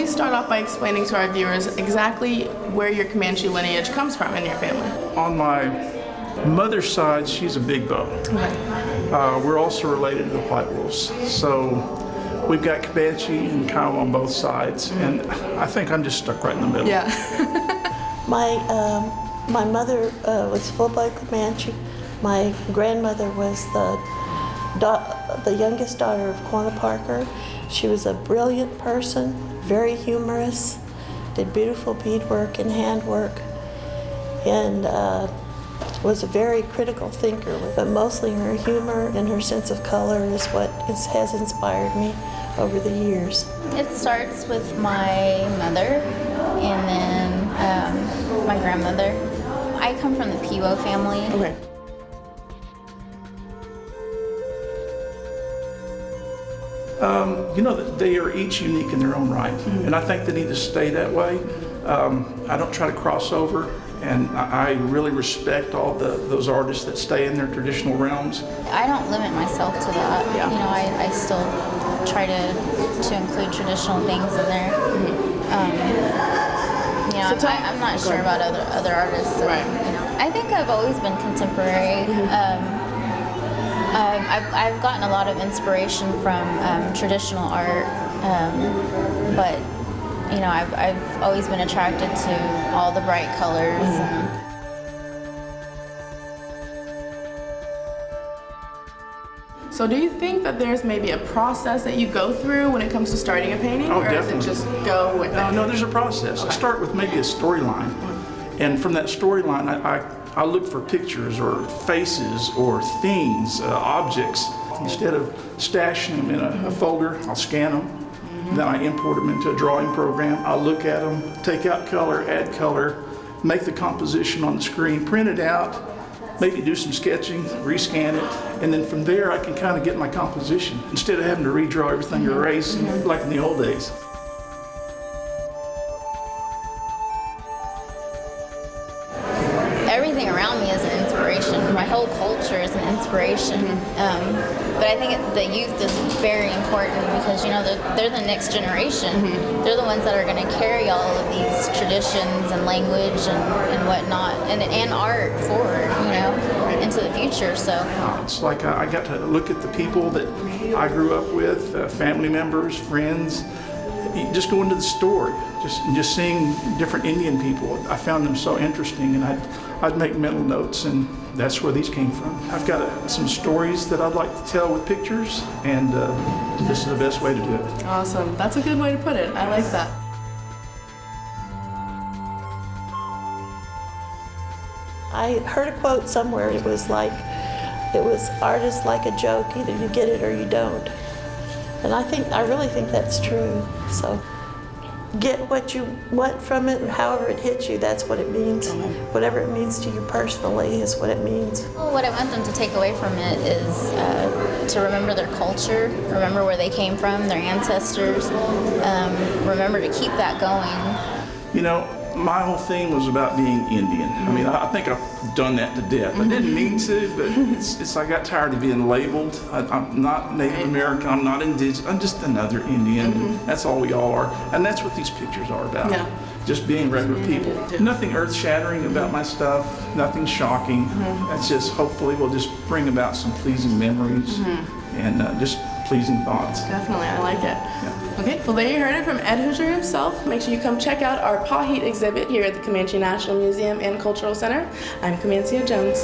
please start off by explaining to our viewers exactly where your Comanche lineage comes from in your family. On my mother's side, she's a big bow. Okay. We're also related to the White Wolves. So we've got Comanche and Kiowa on both sides, and I think I'm just stuck right in the middle. Yeah. My mother was full-blood Comanche. My grandmother was the youngest daughter of Quanah Parker. She was a brilliant person, very humorous, did beautiful beadwork and handwork, and was a very critical thinker. But mostly her humor and her sense of color is what has inspired me over the years. It starts with my mother and then my grandmother. I come from the Pahiitu family. Okay. You know, that they are each unique in their own right, and I think they need to stay that way. I don't try to cross over, and I really respect all those artists that stay in their traditional realms. I don't limit myself to that. Yeah. You know, I still try to include traditional things in there. You know, So I'm not sure about other artists. So, Right. You know, I think I've always been contemporary. I've gotten a lot of inspiration from traditional art, but you know, I've always been attracted to all the bright colors. So do you think that there's maybe a process that you go through when it comes to starting a painting? Oh, or definitely. is it just go with it? No, there's a process. I start with maybe a storyline, and from that storyline, I look for pictures or faces or things, objects. Instead of stashing them in a folder, I'll scan them. Then I import them into a drawing program. I'll look at them, take out color, add color, make the composition on the screen, print it out, maybe do some sketching, rescan it, and then from there I can kind of get my composition instead of having to redraw everything or erase like in the old days. Everything around me is an inspiration. My whole culture is an inspiration. But I think the youth is very important because, you know, they're the next generation. They're the ones that are going to carry all of these traditions and language and whatnot and art forward, you know, into the future. So It's like I got to look at the people that I grew up with, family members, friends. You just go into the store, just seeing different Indian people. I found them so interesting, and I'd make mental notes, and that's where these came from. I've got some stories that I'd like to tell with pictures, and this is the best way to do it. Awesome. That's a good way to put it. I like that. I heard a quote somewhere. It was art is like a joke. Either you get it or you don't. And I really think that's true. So get what you want from it, and however it hits you, that's what it means. Whatever it means to you personally is what it means. well, what I want them to take away from it is to remember their culture, remember where they came from, their ancestors, remember to keep that going. You know, my whole thing was about being Indian. I mean, I think I've done that to death. I didn't mean to, but it's I got tired of being labeled. I'm not Native American, I'm not indigenous, I'm just another Indian. That's all we all are. And that's what these pictures are about. Yeah. Just being regular people. Nothing earth-shattering about my stuff, nothing shocking. That's just, hopefully, will just bring about some pleasing memories and just pleasing thoughts. Definitely. I like it. Yeah. Okay, well there you heard it from Ed Hoosier himself. Make sure you come check out our Pahiitu exhibit here at the Comanche National Museum and Cultural Center. I'm Komantcia Jones.